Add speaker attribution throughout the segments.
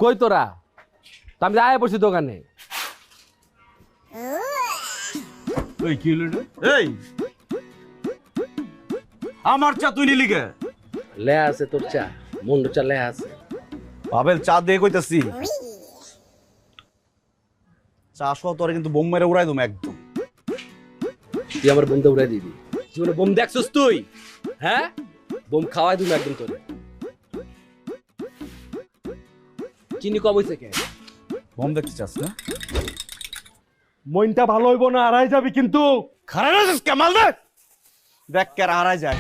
Speaker 1: কই তোরা? আমি আয় পড়ছি দোকানে।
Speaker 2: কি হলো রে? এই আমার চা তুই নিলি কে?
Speaker 1: লে আছে তোর চা, মুন্ডু চা লে আছে।
Speaker 2: পাবেল চা দিয়ে কইতাছি, চা সহ তোরে কিন্তু বোম মেরে উড়াই দম একদম।
Speaker 1: তুই আমার বোমটা উড়াই দিবি? জীবনে বোম দেখছস তুই? হ্যাঁ, বোম খাওয়াই দিবি একদম তোরে। চিনি কম হয়েছে কে?
Speaker 2: বোম দেখতে চাস না?
Speaker 1: মইনটা ভালো হইব না, হারাই যাবি কিন্তু।
Speaker 2: খারাপ আছিস কামাল দে, দেখ কে হারাই যায়।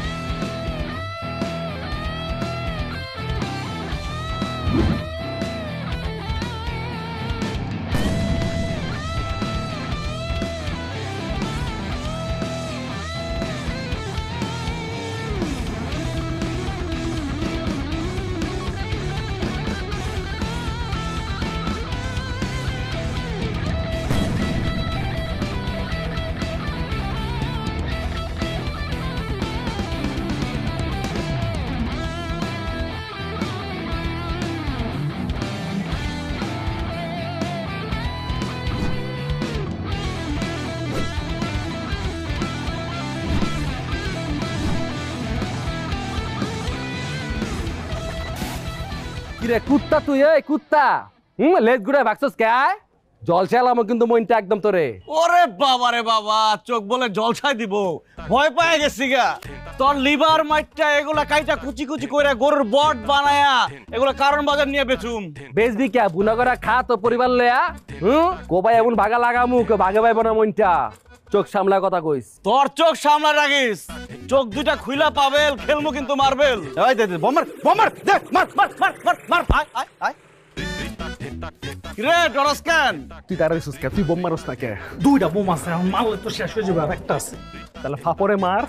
Speaker 1: কিরে কুত্তা তুই? এই কুত্তা, লেজ ঘুরে ভাগছস কে? জল চালামো কিন্তু মইনটা একদম তোরে।
Speaker 2: ওরে বাবা রে বাবা, চোখ বলে জলছাই দিব, ভয় পায় গেছি গা। তোর লিভার মাইটটা এগুলা কাইটা কুচি কুচি করে গরুর বট বানায়া এগুলা কারণ বাজার নিয়ে বেচুম।
Speaker 1: বেচবি কে? বুনা করে খা তো পরিবার লয়া। কোবাই এমন ভাগা লাগামু, কে ভাগে পাইব না মইনটা। চোখ সামলা কথা কইস।
Speaker 2: তোর চোখ সামলা রাখিস, চোখ দুটা খুইলা পাবেল, খেলমু কিন্তু মারবেল। এই দে দে বমার বমার দে, মার মার মার মার মার আয় আয় আয়। কিরে ডরস কেন?
Speaker 1: তুই তার কইছস কে? তুই বোম মারস না কে?
Speaker 3: দুইটা বোম আছে, এখন মারলে তো শেষ হয়ে যাবে, আর একটা আছে।
Speaker 1: তাহলে ফাপরে মার।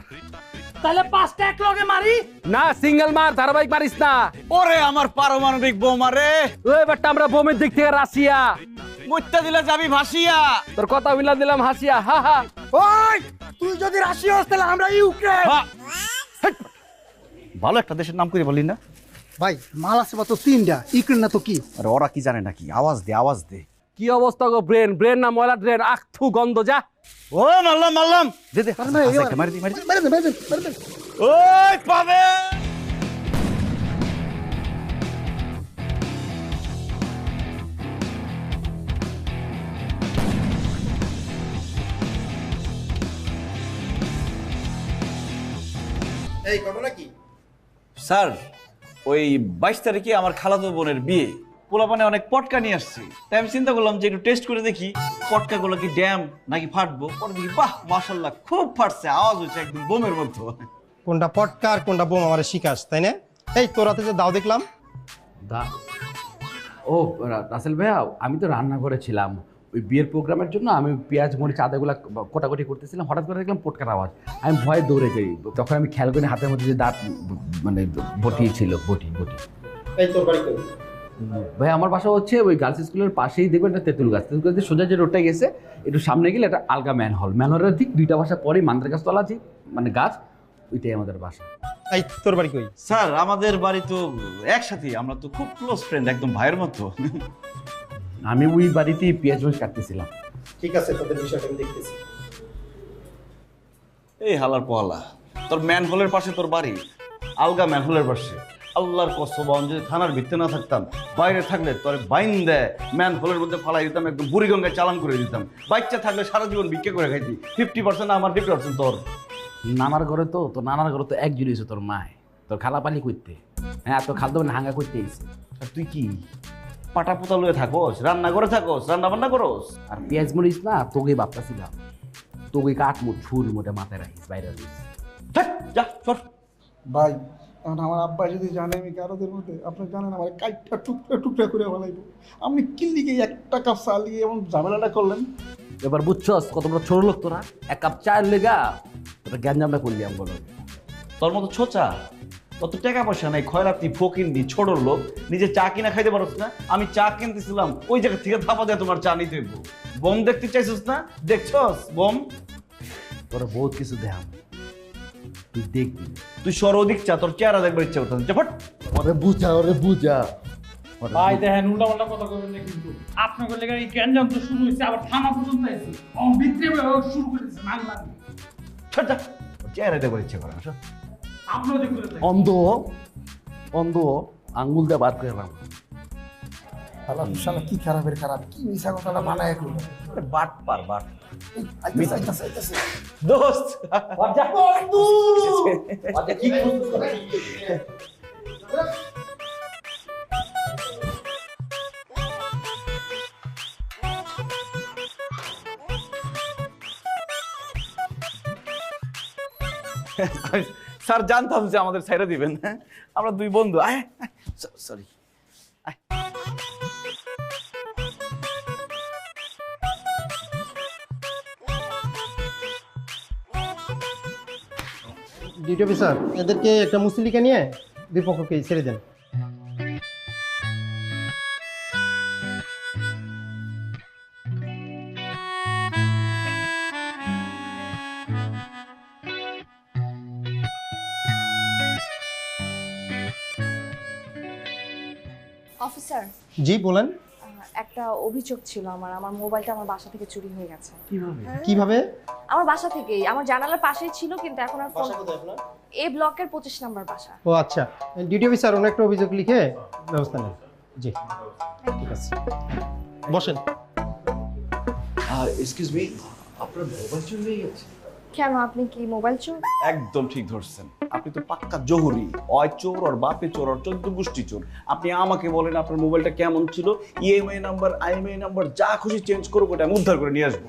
Speaker 3: তাহলে পাঁচটা এক লগে মারি।
Speaker 1: না, সিঙ্গেল মার, ধারাবাহিক মারিস না।
Speaker 2: ওরে আমার পারমাণবিক বোমা রে,
Speaker 1: ওই বেটা আমরা বোমের দিক থেকে রাশিয়া।
Speaker 2: মুত্তা দিলে যাবি ভাসিয়া।
Speaker 1: তোর কথা বিলা দিলাম হাসিয়া, হা হা।
Speaker 3: ওই তুই যদি রাশিয়া হস তাহলে আমরা ইউক্রেন।
Speaker 2: ভালো একটা দেশের নাম করে বলি না
Speaker 3: ভাই, মাল আছে মাত্র তিনটা, ইউক্রেন না তো কি?
Speaker 2: আরে ওরা কি জানে নাকি? আওয়াজ দে আওয়াজ দে।
Speaker 1: কি অবস্থা গো? ব্রেন ব্রেন না ময়লা ড্রেন, আখথু গন্ধ যা।
Speaker 2: ও মারলাম মারলাম, দে দে মারি দি মারি দি। ওই পাবে
Speaker 3: এই ঘটনা কি?
Speaker 2: স্যার, ওই 22 তারিখে আমার খালাতো বোনের বিয়ে, পোলাপানে অনেক পটকা নিয়ে আসছি। তাই আমি চিন্তা করলাম যে একটু টেস্ট করে দেখি পটকাগুলো কি ড্যাম নাকি ফাটবো। পরে দেখি বাহ মাশাআল্লাহ খুব ফাটছে, আওয়াজ হচ্ছে একদম বোমের মতো।
Speaker 3: কোনটা পটকা আর কোনটা বোম আমার শিখাস, তাই না? এই তোর হাতে যে দাও দেখলাম।
Speaker 1: ও রাসেল ভাইয়া, আমি তো রান্না করেছিলাম ওই বিয়ের প্রোগ্রামের জন্য। আমি পেঁয়াজ মরিচ আদাগুলা কোটাকুটি করতেছিলাম, হঠাৎ করে দেখলাম পটকার আওয়াজ। আমি ভয়ে দৌড়ে যাই, তখন আমি খেয়াল করি হাতের মধ্যে যে দাঁত মানে বটি ছিল, বটি বটি।
Speaker 3: এই তোর বাড়ি কই?
Speaker 1: ভাই আমার বাসা হচ্ছে ওই গার্লস স্কুলের পাশেই, দেখবেন একটা তেঁতুল গাছ। তেঁতুল গাছ দিয়ে সোজা যে রোডটা গেছে, একটু সামনে গেলে একটা আলগা ম্যানহল, ম্যানহলের ঠিক 2টা বাসা পরেই মান্দার গাছ তলা আছে, মানে গাছ, ওইটাই আমাদের বাসা।
Speaker 3: এই তোর বাড়ি কই?
Speaker 2: স্যার আমাদের বাড়ি তো একসাথে, আমরা তো খুব ক্লোজ ফ্রেন্ড, একদম ভাইয়ের মতো।
Speaker 1: আমি ওই বাড়িতেই পেঁয়াজ মরিচ কাটতেছিলাম।
Speaker 3: ঠিক আছে, তোদের বিষয়টা আমি দেখতেছি।
Speaker 2: এই হালার পোহালা, তোর ম্যানহোলের পাশে তোর বাড়ি, আলগা ম্যানহোলের পাশে। আল্লাহর কসম, যদি থানার ভিতরে না থাকতাম, বাইরে থাকলে তোর বাইন দেয় ম্যানহোলের মধ্যে ফালাই দিতাম, একদম বুড়িগঙ্গায় চালান করে দিতাম। বাচ্চা থাকলে সারা জীবন ভিক্ষা করে খাইতি। 50% আমার, 50% তোর।
Speaker 1: নানার ঘরে তো, তোর নানার ঘরে তো একজন হয়েছে তোর মায়, তোর খালা পালি করতে। হ্যাঁ, তোর খালতো মানে হাঙ্গা করতে এসে।
Speaker 2: আর তুই কি পাটা পোতা লয়ে থাকোস, রান্না করে থাকোস, রান্না বান্না করোস?
Speaker 1: আর পেঁয়াজ মরিস না তোকে ভাবতাছিলাম, তোকে কাঠমুট ফুল মোটে মাথায় রাখিস, বাইরে রাখিস।
Speaker 2: যা সর।
Speaker 4: ভাই, কারণ আমার আব্বা যদি জানে আমি কারোদের মধ্যে, আপনি জানেন আমার কাইটটা টুকরা টুকরা করে ফেলাইব। আপনি কি লিগে 1 কাপ চা লিগে এমন ঝামেলাটা করলেন?
Speaker 1: এবার বুঝছস কত বড় ছোট লোক তোরা? 1 কাপ চায়ের লেগা তোরা গ্যাঞ্জামটা করলি আমি বলো।
Speaker 2: তোর মতো ছোচা, কত টাকা পয়সা নাই, খয়রাতি ফকিন্দি ছোট লোক, নিজে চা কিনা খাইতে পারছ না। আমি চা কিনতেছিলাম, ওই জায়গা থেকে থাপা দেয় তোমার চা নিতে হইব। বোম দেখতে চাইছিস না? দেখছস বোম?
Speaker 1: তোরা বহুত কিছু দেখাম, তুই দেখবি।
Speaker 2: তুই সর্বাধিক চা, তোর চেহারা দেখবার ইচ্ছা করতেছে। জাফট
Speaker 1: ওরে বুঝা, ওরে বুঝা।
Speaker 5: ভাই দেখেন উল্টা পাল্টা কথা বলবেন না কিন্তু আপনাকে লেগে এই গ্যাঞ্জাম তো শুরু হয়েছে, আবার থানা পর্যন্ত আইছে, ভিতরে শুরু করেছে নাংলা।
Speaker 2: ছাড় যা, তোর চেহারা দেখবার ইচ্ছা করে না। সর।
Speaker 5: আপনিও দেখতে দেখেন।
Speaker 1: অন্ধ অন্ধ আঙ্গুল দিয়ে বার করে রাখ।
Speaker 4: শালা শালা কি খারাপের খারাপ, কি মিশা কথাটা মানায় এখন।
Speaker 2: But per but.
Speaker 4: আইতাছে।
Speaker 2: দোস্ত স্যার, জানতাম যে আমাদের ছাইড়া দিবেন। আমরা দুই বন্ধু। আয় সরি।
Speaker 3: ডিউটি অফিসার, এদেরকে একটা মুসলিকা নিয়ে বিপক্ষকে ছেড়ে দেন।
Speaker 6: অফিসার,
Speaker 3: জি বলেন।
Speaker 6: একটা অভিযোগ ছিল আমার মোবাইলটা আমার বাসা থেকে চুরি হয়ে গেছে।
Speaker 3: কিভাবে?
Speaker 6: আমার বাসা থেকেই, আমার জানালার পাশেই ছিল, কিন্তু এখন আর এই ব্লকের 25 নম্বর বাসা।
Speaker 3: ও আচ্ছা, ডিউটি অফিসার অন্য একটা অভিযোগ লিখে ব্যবস্থা নেন। জি ঠিক আছে, বসেন।
Speaker 1: এক্সকিউজ মি, আপনার মোবাইল চুরি হয়ে গেছে?
Speaker 6: কেন, আপনি কি মোবাইল চোর?
Speaker 2: একদম ঠিক ধরছেন, আপনি তো পাক্কা জহুরি। অয় চোর, ওর বাপে চোর, ওর 14 গোষ্ঠী চোর। আপনি আমাকে বলেন আপনার মোবাইলটা কেমন ছিল, ইএমআই নাম্বার, আইএমআই নাম্বার যা খুশি চেঞ্জ করবো, ওটা আমি উদ্ধার করে নিয়ে আসবো।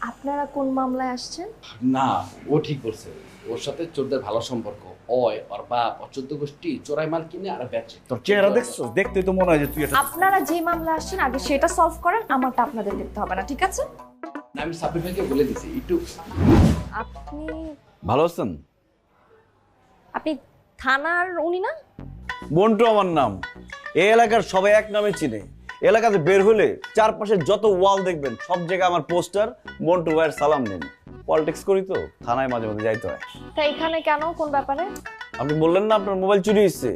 Speaker 6: আপনারা কোন মামলায় আসছেন?
Speaker 1: না, ও ঠিক বলছে, ওর সাথে চোরদের ভালো সম্পর্ক। ওর বাপ 14 গোষ্ঠী চোরাই মাল কিনে আর বেচে।
Speaker 2: তোর চেহারা দেখছো, দেখতে তো মনে হয় যে তুই এটা।
Speaker 6: আপনারা যে মামলায় আসছেন আগে সেটা সলভ করেন, আমারটা আপনাদের দেখতে হবে না, ঠিক আছে?
Speaker 1: না, আমি সাব্বির ভাইকে বলে দিছি একটু।
Speaker 6: আপনি
Speaker 2: ভালো আছেন?
Speaker 6: আপনি থানার উনি না?
Speaker 2: মন্টু আমার নাম। এই এলাকার সবাই এক নামে চিনে। এলাকাতে বের হলে চারপাশে যত ওয়াল দেখবেন সব জায়গায় আমার পোস্টার, মন্টু ভাইয়ের সালাম নেন। পলিটিক্স করি তো, থানায় মাঝে মাঝে যাইতে হয়।
Speaker 6: তা এখানে কেন, কোন ব্যাপারে?
Speaker 2: আপনি বললেন না আপনার মোবাইল চুরি হয়েছে,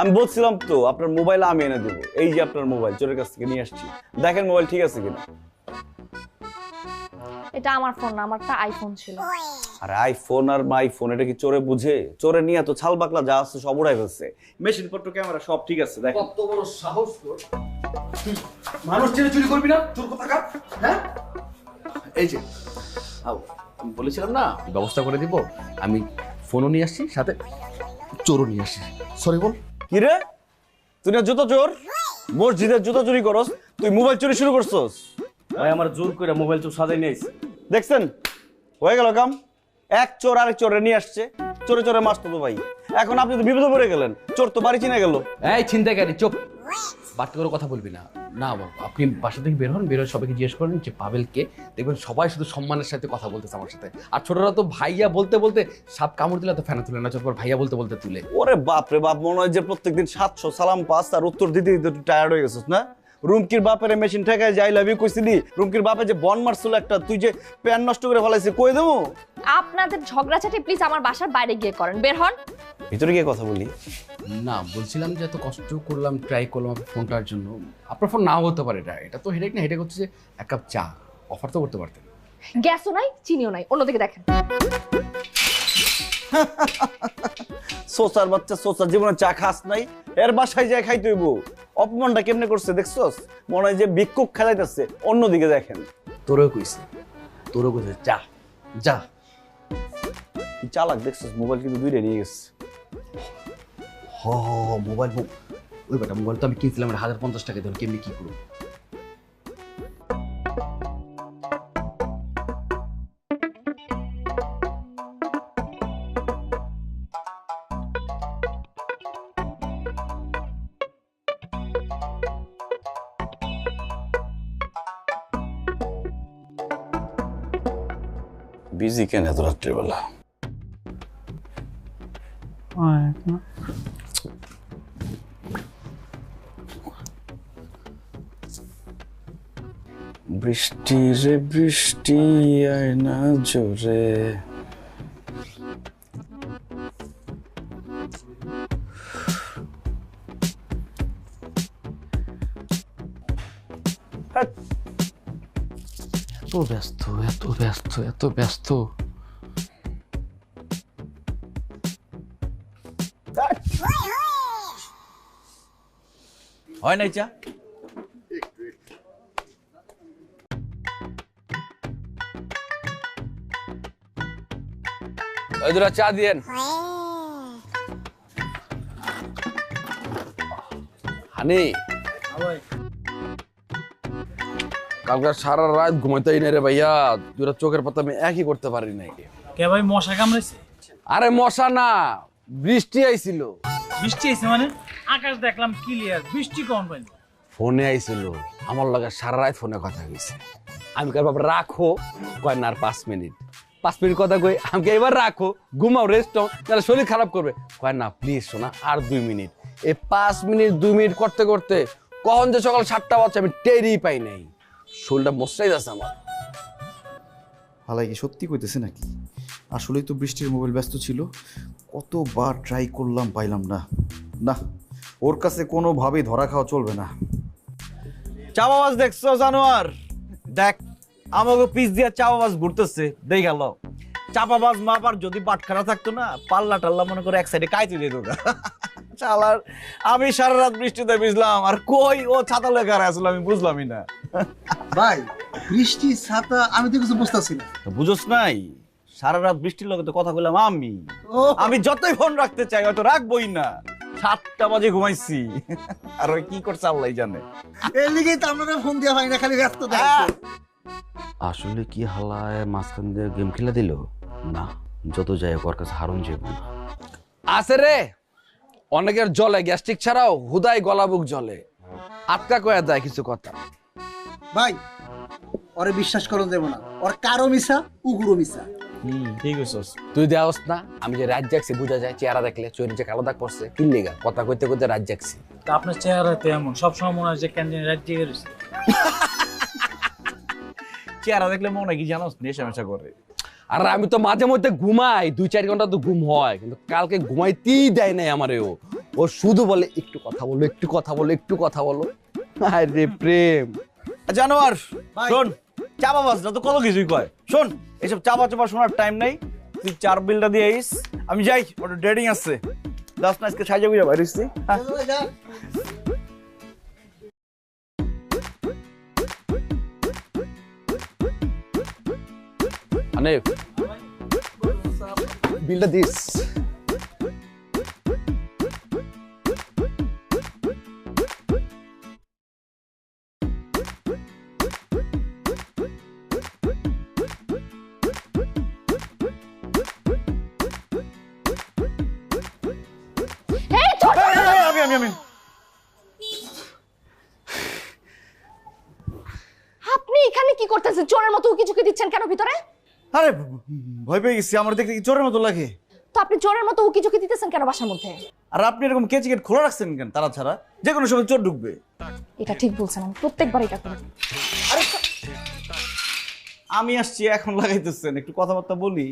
Speaker 2: আমি বলছিলাম তো আপনার মোবাইল আমি এনে দেবো। এই যে আপনার মোবাইল চোরের কাছ থেকে নিয়ে আসছি, দেখেন মোবাইল ঠিক আছে কিনা।
Speaker 6: এটা আমার ফোন না, আমারটা আইফোন ছিল।
Speaker 2: আর আইফোন আর মাইফোন এটা কি চোরে বুঝে? চোরে নিয়ে তো ছাল বাকলা যা আছে সব উড়াই ফেলছে। মেশিন পত্র ক্যামেরা সব ঠিক আছে, দেখেন।
Speaker 1: কত বড় সাহস তোর! মানুষ ছেড়ে চুরি করবি না? তোর কথা কাট। হ্যাঁ, এই যে আমি বলেছিলাম না ব্যবস্থা করে দিব। আমি ফোনও নিয়ে আসছি, সাথে চোরও নিয়ে আসছি। সরি বল।
Speaker 2: কি রে, তুই না জুতো চোর? মসজিদের জুতো চুরি করস, তুই মোবাইল চুরি শুরু করছস?
Speaker 7: ভাই আমার জোর করে মোবাইল চোর সাজাই নিয়েছে।
Speaker 2: দেখছেন, হয়ে গেল কাম। এক চোর আরেক চোরে নিয়ে আসছে, চোরে চোরে মারতো তো ভাই। এখন আপনি তো বিপদে পড়ে গেলেন, চোর তো বাড়ি চিনে গেল।
Speaker 1: এই ছিনতাইকারী, চুপ! বাড়তি করে কথা বলবি না। না বাবু, আপনি বাসা থেকে বের হন, বের হয়ে সবাইকে জিজ্ঞেস করেন যে পাবেলকে। দেখবেন সবাই শুধু সম্মানের সাথে কথা বলতেছে আমার সাথে। আর ছোটরা তো ভাইয়া বলতে বলতে সাপ কামড় দিলে তো ফেনা তুলে না, চোর ভাইয়া বলতে বলতে তুলে।
Speaker 2: ওরে বাপ রে বাপ, মনে হয় যে প্রত্যেকদিন 700 সালাম পাস আর উত্তর দিতে দিতে টায়ার্ড হয়ে গেছিস না? রুমকির বাপের মেশিন ঠেকায় যাই লাভ ইউ কইছিলি, রুমকির বাপে যে বন মারছিল একটা, তুই যে প্যান নষ্ট করে ফেলাইছিস, কই দেবো?
Speaker 6: আপনাদের ঝগড়াঝাটি প্লিজ আমার বাসার বাইরে গিয়ে করেন, বের হন।
Speaker 2: ভিতরে গিয়ে কথা বলি।
Speaker 1: না, বলছিলাম যে এত কষ্ট করলাম, ট্রাই করলাম আপনার ফোনটার জন্য। আপনার ফোন নাও হতে পারে, এটা তো হেডেক না। হেডেক হচ্ছে যে এক কাপ চা অফার তো করতে পারতেন।
Speaker 6: গ্যাসও নাই, চিনিও নাই, অন্যদিকে দেখেন।
Speaker 2: সোসার বাচ্চা, সোসার জীবনে চা খাস নাই, এর বাসায় যায় খাইতে হইব। অপমানটা কেমনে করছে দেখছস? মনে হয় যে ভিক্ষুক খেলাইতেছে। অন্যদিকে দেখেন।
Speaker 1: তোরও কইছে, যা যা।
Speaker 2: কি চালাক দেখছস, মোবাইল কিন্তু দুইটা নিয়ে গেছে।
Speaker 1: মোবাইল ওই বেটা, মোবাইল তো আমি কিনছিলাম 1050 টাকা দিয়ে, কেমনি কি করবো?
Speaker 2: বিজি কেন এত রাত্রিবেলা? বৃষ্টি রে বৃষ্টি আয় না জোরে,
Speaker 1: এত ব্যস্ত এত ব্যস্ত এত ব্যস্ত।
Speaker 2: হয় নাই চা?
Speaker 1: ওই দুটা চা দিয়েন। হানি, কালকে সারা রাত ঘুমাইতেই না রে ভাইয়া, দুটা চোখের পাতা আমি একই করতে পারি নাই।
Speaker 5: কে ভাই মশা কামড়াইছে?
Speaker 1: আরে মশা না, বৃষ্টি আইছিল।
Speaker 5: বৃষ্টি আইছে মানে? আকাশ দেখলাম ক্লিয়ার, বৃষ্টি কোন পাইল?
Speaker 1: ফোনে আইছিল, আমার লগে সারা রাত ফোনে কথা কইছে। আমি কই বাবা রাখো, কয় না আর 5 মিনিট। 5 মিনিট কথা কই, আমি এবার রাখো, ঘুমাও, রেস্ট নাও, তাহলে শরীর খারাপ করবে। কয় না প্লিজ শোনা, আর 2 মিনিট। এই 5 মিনিট 2 মিনিট করতে করতে কখন যে সকাল 7টা বাজছে আমি টেরই পাই নাই। শরীরটা মশাই যাচ্ছে আমার।
Speaker 2: হালাই কি সত্যি কইতেছে নাকি? আসলেই তো বৃষ্টির মোবাইল ব্যস্ত ছিল, কতবার ট্রাই করলাম, পাইলাম না। না, ওর কাছে কোনোভাবেই ধরা খাওয়া চলবে না। চাপাবাজ দেখছো জানোয়ার? দেখ আমাকে পিস দিয়া চাপাবাজ ঘুরতেছে, দেখ গেল। চাপাবাজ মাপার যদি পাটখানা থাকতো না, পাল্লা টাল্লা মনে করে এক সাইডে কাইতে যেত না। চালার আমি সারা রাত বৃষ্টিতে ভিজলাম, আর কই ও ছাতা লেখা আসলে আমি বুঝলামই না।
Speaker 4: ভাই বৃষ্টি ছাতা আমি তো কিছু বুঝতেছি না।
Speaker 2: বুঝোস নাই, সারা রাত বৃষ্টির লগে তো কথা বললাম আমি যতই ফোন রাখতে চাই হয়তো রাখবোই না। 7টা বাজে ঘুমাইছি, আর ওই কি করছে আল্লাহ জানে।
Speaker 4: এই লিগেই তো আপনারা ফোন দেওয়া হয় না, খালি ব্যস্ত থাকছে।
Speaker 1: আসলে কি হালায় মাঝখান দিয়ে গেম খেলে দিল না, যত যাই ওর কাছে হারুন যাইব না। আছে রে, অনেকের জলে গ্যাস্ট্রিক ছাড়াও হুদাই গলা বুক জলে, আটকা কয়া যায় কিছু কথা।
Speaker 4: ভাই ওরে বিশ্বাস করুন দেব না, ওর কারো মিশা উগুরো মিশা।
Speaker 2: ঠিক আছে।
Speaker 1: তুই দেওস না, আমি যে রাত জাগছি বুঝা যায়, চেহারা দেখলে চোখের যে কালো দাগ পড়ছে, কি লেগা কথা কইতে কইতে রাত জাগছি।
Speaker 5: তা আপনার চেহারাতে এমন সবসময় মনে হয় যে কেন জানি রাত জেগে রয়েছে।
Speaker 2: চেহারা দেখলে মনে হয় কি জানোস, নেশা মেশা করে।
Speaker 1: আর আমি তো মাঝে মধ্যে ঘুমাই, 2-4 ঘন্টা তো ঘুম হয়, কিন্তু কালকে ঘুমাইতেই দেয় নাই আমারে। ও শুধু বলে একটু কথা বলো, একটু কথা বলো, একটু কথা বলো। আরে প্রেম
Speaker 2: জানোয়ার, শোন, চাপাবাজ না তো কত কিছুই কয়। শোন, এইসব চাপা চাপা শোনার টাইম নাই, তুই 4 বিলটা দিয়ে আইস, আমি যাই, ওটা ডেটিং আছে। 10 না আজকে সাইজা বুঝা বাইরে হইছি।
Speaker 1: মানে বিলটা দিস।
Speaker 2: আমি
Speaker 6: আপনি এখানে কি করতেছেন? চোরের মতো উকি ঝুঁকি দিচ্ছেন কেন ভিতরে?
Speaker 2: আরে ভয় পেয়ে গেছি, আমার দেখতে কি চোরের মতো লাগে?
Speaker 6: তো আপনি চোরের মতো উকি ঝুঁকি দিতেছেন কেন বাসার মধ্যে?
Speaker 2: আর আপনি এরকম কেচি গেট খোলা রাখছেন কেন? তারা ছাড়া যে কোনো সময় চোর ঢুকবে।
Speaker 6: এটা ঠিক বলছেন, আমি প্রত্যেকবার এটা করি।
Speaker 2: আমি আসছি এখন লাগাইতেছেন, একটু কথাবার্তা বলি।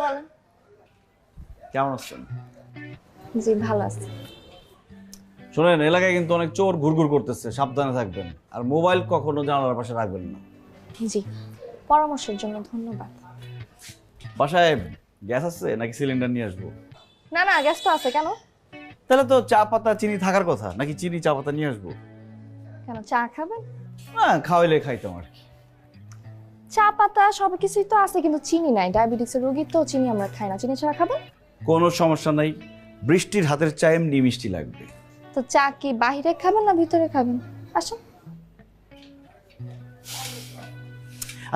Speaker 6: বলেন।
Speaker 2: কেমন আছেন?
Speaker 6: জি ভালো আছি।
Speaker 2: শোনেন, এলাকায় কিন্তু অনেক চোর ঘুরঘুর করতেছে, সাবধানে থাকবেন। আর মোবাইল কখনো জানালার পাশে রাখবেন না।
Speaker 6: জি, পরামর্শের জন্য ধন্যবাদ।
Speaker 2: বাসায় গ্যাস আছে নাকি সিলিন্ডার নিয়ে আসবো?
Speaker 6: না না, গ্যাস তো আছে। কেন?
Speaker 2: তাহলে তো চা পাতা চিনি থাকার কথা, নাকি চিনি চা পাতা নিয়ে আসবো?
Speaker 6: কেন, চা খাবেন?
Speaker 2: না, খাওয়াইলে খাইতাম আর কি।
Speaker 6: চা পাতা সব কিছুই তো আছে, কিন্তু চিনি নাই। ডায়াবেটিসের রোগী তো, চিনি আমরা খাই না। চিনি ছাড়া খাবেন?
Speaker 2: কোনো সমস্যা নাই, বৃষ্টির হাতের চা এমনি মিষ্টি লাগবে।
Speaker 6: তো চা কি বাইরে খাবেন না ভিতরে খাবেন? আসুন।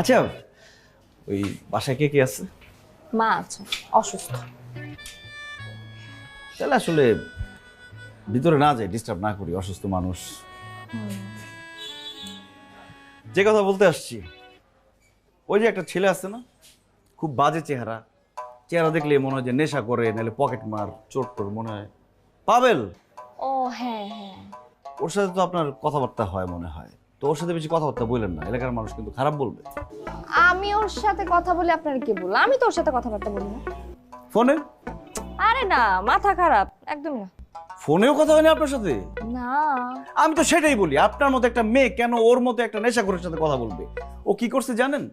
Speaker 2: আচ্ছা, ওই বাসায় কে কে আছে?
Speaker 6: মা আছে, অসুস্থ।
Speaker 2: তাহলে আসলে ভিতরে না যাই, ডিস্টার্ব না করি, অসুস্থ মানুষ। যে কথা বলতে আসছি, ওই যে একটা ছেলে আছে না, খুব বাজে চেহারা, চেহারা দেখলে মনে হয় যে নেশা করে, নাহলে পকেট মার, চোর টোর মনে হয়। পাবেল,
Speaker 6: ও হ্যাঁ হ্যাঁ,
Speaker 2: ওর সাথে তো আপনার কথাবার্তা হয় মনে হয়, তো ওর সাথে বেশি কথাবার্তা বললেন না, এলাকার মানুষ কিন্তু খারাপ বলবে।
Speaker 6: আমি ওর সাথে কথা বলে আপনার কি বলবো? আমি তো ওর সাথে কথাবার্তা বলি না।
Speaker 2: ফোনে?
Speaker 6: আরে না, মাথা খারাপ একদমই না।
Speaker 2: ফোনেও কথা হয়নি আপনার সাথে?
Speaker 6: না,
Speaker 2: আমি তো সেটাই বলি, আপনার মতো একটা মেয়ে কেন ওর মতো একটা নেশাখোরের সাথে কথা বলবে? ও কি করছে জানেন?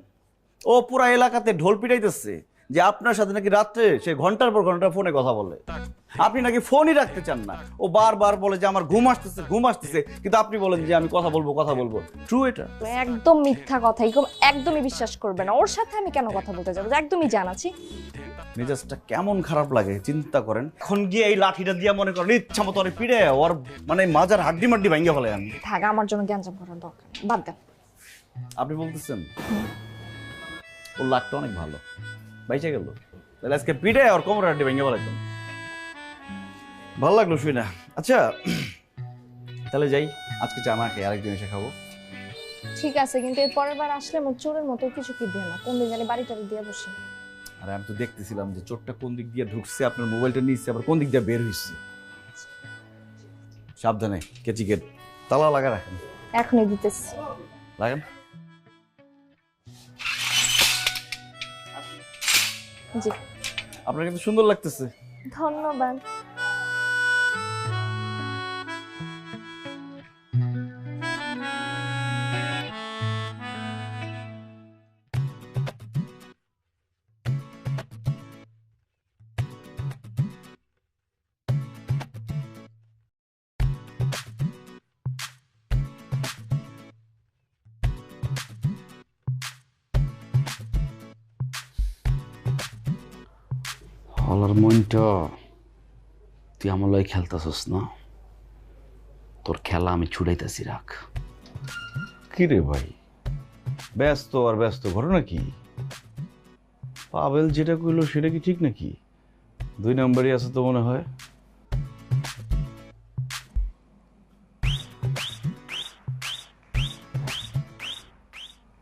Speaker 2: ও পুরা এলাকাতে ঢোল পিটাইতেছে যে আপনার সাথে নাকি রাত্রে সে ঘন্টার পর ঘন্টা ফোনে কথা বলে। আপনি নাকি ফোনই রাখতে চান না। ও বারবার বলে যে আমার ঘুম আসতেছে, কিন্তু আপনি বলেন যে আমি কথা বলবো। ট্রু এটা?
Speaker 6: একদম মিথ্যা কথা, এরকম একদমই বিশ্বাস করবে না। ওর সাথে আমি কেন কথা বলতে যাবো? একদমই জানাচ্ছি।
Speaker 2: মেজাজটা কেমন খারাপ লাগে চিন্তা করেন। এখন গিয়ে এই লাঠিটা দিয়ে মনে করেন ইচ্ছা মতো অনেক পিড়ে ওর মানে মাজার হাড্ডি মাড্ডি ভেঙে ফেলে আমি।
Speaker 6: থাক, আমার জন্য গ্যাঞ্জাম করার দরকার নেই। বাদ দেন।
Speaker 2: আপনি বলতেছেন ওর লাকটা অনেক ভালো, বাইচে গেল, তাহলে আজকে পিঠে আর কোমর হাড্ডি ভেঙে ফেলে। ভালো লাগলো শুই না। আচ্ছা তাহলে যাই, আজকে চা না খেয়ে আরেকদিন এসে খাবো।
Speaker 6: ঠিক আছে, কিন্তু এর পরের বার আসলে চোরের মতো কিছু কি দিয়ে না, কোন দিন জানি বাড়িটা দিয়ে বসে।
Speaker 2: আরে আমি তো দেখতেছিলাম যে চোরটা কোন দিক দিয়ে ঢুকছে, আপনার মোবাইলটা নিচ্ছে, আবার কোন দিক দিয়ে বের হইছে। সাবধানে, কেচি গেট তালা লাগা রাখেন।
Speaker 6: এখনই দিতেছি।
Speaker 2: লাগেন।
Speaker 6: জি,
Speaker 2: আপনার কিন্তু সুন্দর লাগতেছে।
Speaker 6: ধন্যবাদ।
Speaker 1: হলার মনটা, তুই আমার লয় খেলতেছস না? তোর খেলা আমি ছুড়াইতেছি, রাখ।
Speaker 2: কি রে ভাই, ব্যস্ত আর ব্যস্ত, ঘটনা কি? পাবেল যেটা কইলো সেটা কি ঠিক নাকি? 2 নম্বরই আছে তো মনে হয়।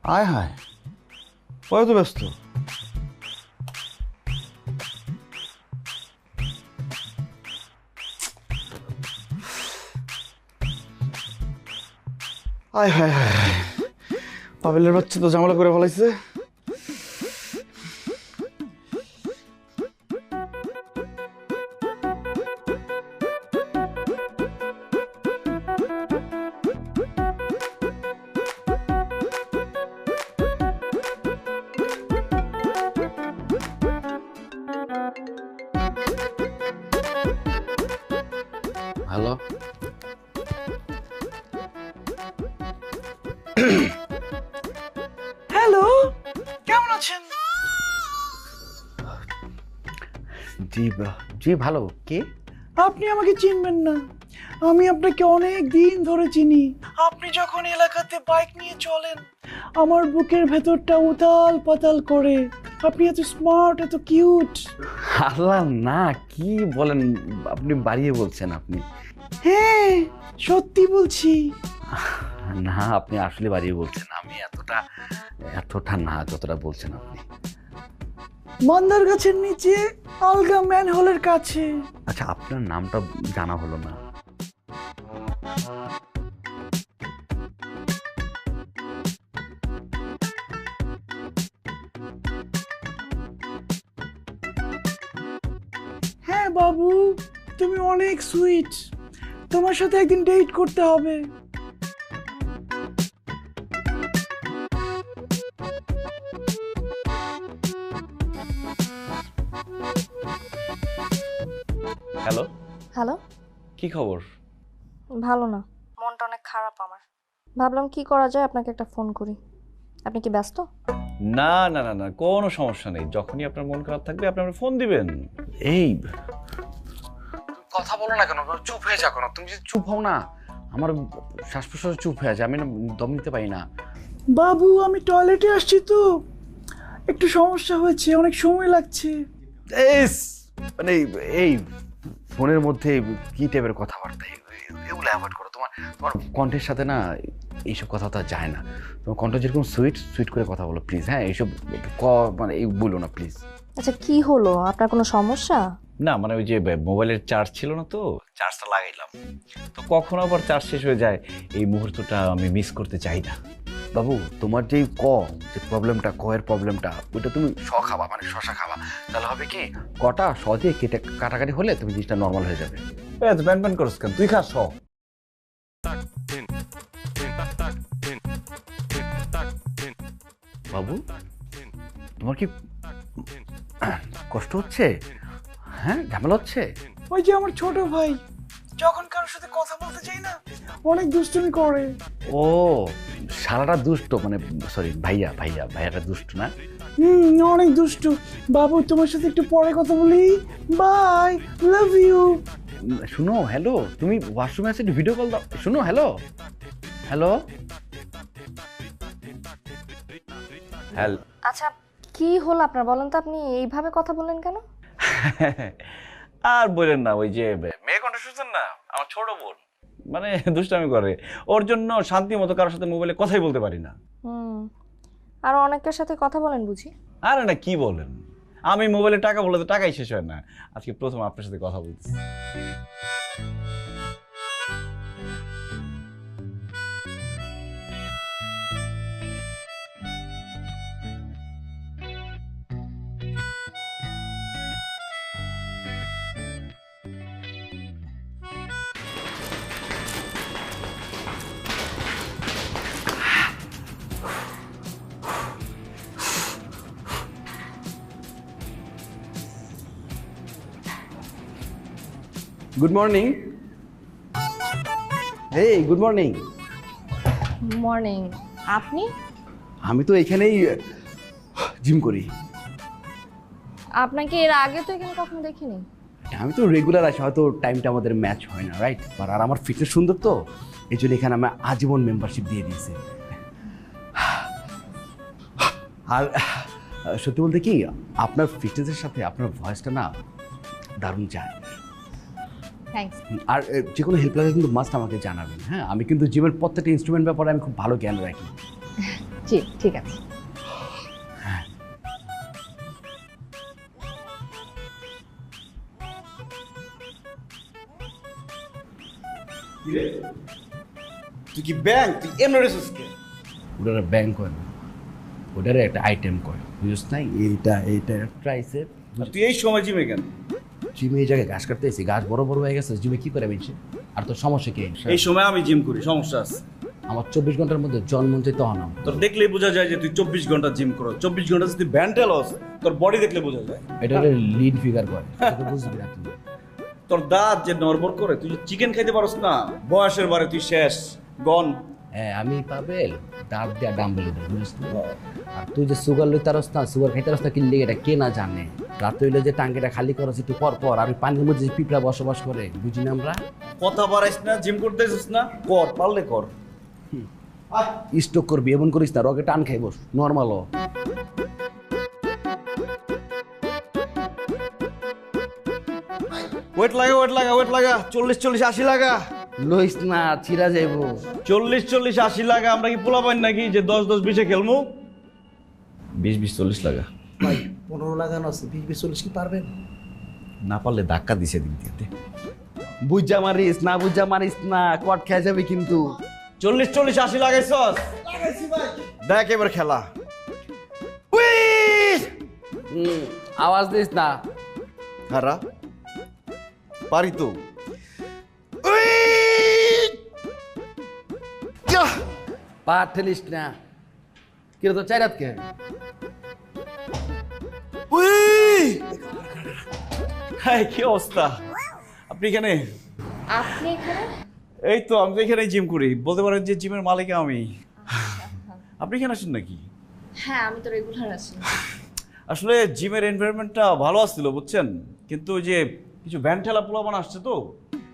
Speaker 2: আয় হায়, কত ব্যস্ত? আয় হায় হায়, পাবেলের বাচ্চা তো ঝামেলা করে ফেলাইছে।
Speaker 1: হ্যালো,
Speaker 8: হ্যালো, কেমন আছেন?
Speaker 1: জি ভালো। কে?
Speaker 8: আপনি আমাকে চিনবেন না, আমি আপনাকে অনেক দিন ধরে চিনি। আপনি যখন এলাকাতে বাইক নিয়ে চলেন আমার বুকের ভেতরটা উতাল পাতাল করে। আপনি এত স্মার্ট, এত কিউট।
Speaker 1: আল্লাহ না, কি বলেন আপনি? বাড়িয়ে বলছেন আপনি।
Speaker 8: হ্যাঁ সত্যি বলছি।
Speaker 1: না, আপনি আসলে বাড়িয়ে বলছেন। আমি এতটা না যতটা বলছেন আপনি।
Speaker 8: মন্দার গাছের নিচে আলগা ম্যান হলের কাছে।
Speaker 1: আচ্ছা, আপনার নামটা জানা হলো না।
Speaker 8: হ্যাঁ বাবু, তুমি অনেক সুইট, তোমার সাথে একদিন ডেট করতে হবে।
Speaker 2: হ্যালো,
Speaker 6: হ্যালো,
Speaker 2: কি খবর?
Speaker 6: ভালো না, মনটা অনেক খারাপ আমার। ভাবলাম কি করা যায়, আপনাকে একটা ফোন করি। আপনি কি ব্যস্ত?
Speaker 2: না না না না, কোনো সমস্যা নেই। যখনই আপনার মন খারাপ থাকবে আপনি আমার ফোন দিবেন।
Speaker 1: এই কথা বলো না কেন? চুপ হয়ে যাও কেন? তুমি যদি চুপ হও না, আমার শ্বাস প্রশ্বাস চুপ হয়ে যায়, আমি না দম নিতে পারি না।
Speaker 8: বাবু আমি টয়লেটে আসছি তো, একটু সমস্যা হয়েছে, অনেক সময় লাগছে।
Speaker 1: মানে এই ফোনের মধ্যে কি টাইপের কথাবার্তা, এগুলো অ্যাভয়েড করো। তোমার কণ্ঠের সাথে না এইসব কথা তো যায় না। তোমার কণ্ঠ যেরকম সুইট করে কথা বলো প্লিজ। হ্যাঁ, এইসব মানে এই বলো না প্লিজ।
Speaker 6: আচ্ছা, কি হলো? আপনার কোনো সমস্যা?
Speaker 2: না মানে ওই যে মোবাইলের চার্জ ছিল না, তো চার্জটা লাগাইলাম, তো কখনো আবার চার্জ শেষ হয়ে যায়। এই মুহূর্তটা আমি মিস করতে চাই না।
Speaker 1: বাবু তোমার যেই যে প্রবলেমটা এর প্রবলেমটা ওইটা তুমি খাবা মানে শশা খাবা, তাহলে হবে কি কটা দিয়ে কেটে কাটাকাটি হলে তুমি জিনিসটা নর্মাল হয়ে যাবে।
Speaker 2: প্যান প্যান করছ কেন? তুই খা
Speaker 1: বাবু তোমার কি কষ্ট হচ্ছে? হ্যাঁ, ঝামেলা হচ্ছে?
Speaker 8: ওই যে আমার ছোট ভাই যখন কারোর সাথে কথা বলতে চাই না অনেক দুষ্টুমি করে।
Speaker 1: ও শালাটা দুষ্ট, মানে সরি ভাইয়াটা দুষ্ট না?
Speaker 8: অনেক দুষ্টু। বাবু তোমার সাথে একটু পরে কথা বলি, বাই, লাভ ইউ।
Speaker 1: শুনো, হ্যালো, তুমি ওয়াশরুমে আছে, একটু ভিডিও কল দাও। শুনো, হ্যালো হ্যালো হ্যালো।
Speaker 6: আচ্ছা কি হলো আপনার বলেন তো, আপনি এইভাবে কথা বললেন কেন?
Speaker 2: আর বলেন না, ওই যে মেয়ে কণ্ঠ শুনছেন না, আমার ছোট বোন মানে দুষ্টামি করে, ওর জন্য শান্তি মতো কারোর সাথে মোবাইলে কথাই বলতে পারি না।
Speaker 6: আর অনেকের সাথে কথা বলেন বুঝি?
Speaker 2: আরে না, কি বলেন, আমি মোবাইলে টাকা বলে তো টাকাই শেষ হয় না। আজকে প্রথম আপনার সাথে কথা বলছি।
Speaker 1: Good morning. এই গুড মর্নিং।
Speaker 6: মর্নিং। আপনি?
Speaker 1: আমি তো এখানেই জিম করি।
Speaker 6: আপনাকে এর আগে তো এখানে কখনো দেখিনি।
Speaker 1: আমি তো রেগুলার আসি, হয়তো টাইমটা আমাদের ম্যাচ হয় না, রাইট? আর আমার ফিটনেস সুন্দর তো, এই জন্য এখানে আমি আজীবন মেম্বারশিপ দিয়ে দিয়েছি। আর সত্যি বলতে কি, আপনার ফিটনেসের সাথে আপনার ভয়েসটা না দারুণ যায়।
Speaker 6: থ্যাঙ্কস।
Speaker 1: আর যে কোনো হেল্প লাগে কিন্তু মাস্ট আমাকে জানাবেন। হ্যাঁ, আমি কিন্তু জিমের প্রত্যেকটা ইনস্ট্রুমেন্ট ব্যাপারে আমি খুব ভালো জ্ঞান রাখি।
Speaker 6: জি ঠিক আছে।
Speaker 2: তুই কি ব্যাংক, তুই এমরেসিস কে?
Speaker 1: ওটার ব্যাংক হয় না, ওটার একটা আইটেম কয়, বুঝছ নাই? এইটা ট্রাইসেপ।
Speaker 2: তুই এই সময় জিমে কেন?
Speaker 1: জিমে এই জায়গায় ঘাস কাটতে এসেছি, ঘাস বড় বড় হয়ে গেছে, জিমে কি করে বেঁচে? আর তোর সমস্যা কি?
Speaker 2: এই সময় আমি জিম করি, সমস্যা আছে?
Speaker 1: আমার 24 ঘন্টার মধ্যে জন্ম চাই তখন
Speaker 2: তোর দেখলেই বোঝা যায় যে তুই 24 ঘন্টা জিম করো। 24 ঘন্টা যদি ব্যান্ডেল হস, তোর বডি দেখলে বোঝা যায়।
Speaker 1: এটা লিড ফিগার করে, তুই বুঝবি না তুই।
Speaker 2: তোর দাঁত যে নড়বড় করে, তুই চিকেন খাইতে পারস না, বয়সের বারে তুই শেষ, গন।
Speaker 1: হ্যাঁ, আমি পাবেল দাঁত দিয়া ডাম্বেল দেয়, বুঝছ না? আর তুই যে সুগার লইতে পারস না, সুগার খাইতে পারস না, কিনলে এটা কে না জানে? রাত হইলে যে টাঙ্কিটা খালি করস একটু পর পর, আর ওই পানির মধ্যে যে পিঁপড়া বসবাস করে, বুঝি না আমরা?
Speaker 2: কথা বাড়াইস না, জিম করতে আসিস না, কর, পারলে কর।
Speaker 1: স্টক করবি এমন করিস না, রকে টান খাইব, নর্মাল।
Speaker 2: ওয়েট লাগা 40 80 লাগা।
Speaker 1: লইস না, চিরা যাইব।
Speaker 2: 40 80 লাগা। আমরা কি পোলা পাই নাকি যে 10 10 20 খেলমু? 20 20 40 লাগা।
Speaker 4: ভাই 15 লাগানো আছে, 20 20 40 কি পারবেন?
Speaker 2: না পারলে ধাক্কা দিছে দিন দিতে।
Speaker 1: বুঝা মারিস না, কট খেয়ে যাবে কিন্তু।
Speaker 2: 40 40 80 লাগাইছস?
Speaker 4: লাগাইছি ভাই।
Speaker 2: দেখ এবার খেলা।
Speaker 1: আওয়াজ দিস না।
Speaker 2: হারা পারি তো।
Speaker 1: পা ঠেলিস না। কিরে তো চাইরাত কে?
Speaker 2: হাই, কি অবস্থা? আপনি এখানে?
Speaker 6: আপনি এখানে?
Speaker 2: এই তো আমি তো এখানেই জিম করি, বলতে পারেন যে জিমের মালিক আমি। আপনি এখানে আসেন নাকি?
Speaker 6: হ্যাঁ, আমি তো রেগুলার আসি।
Speaker 2: আসলে জিমের এনভায়রনমেন্টটা ভালো আসছিল বুঝছেন, কিন্তু ওই যে কিছু ভ্যান ঠেলা পোলাপান আসছে তো,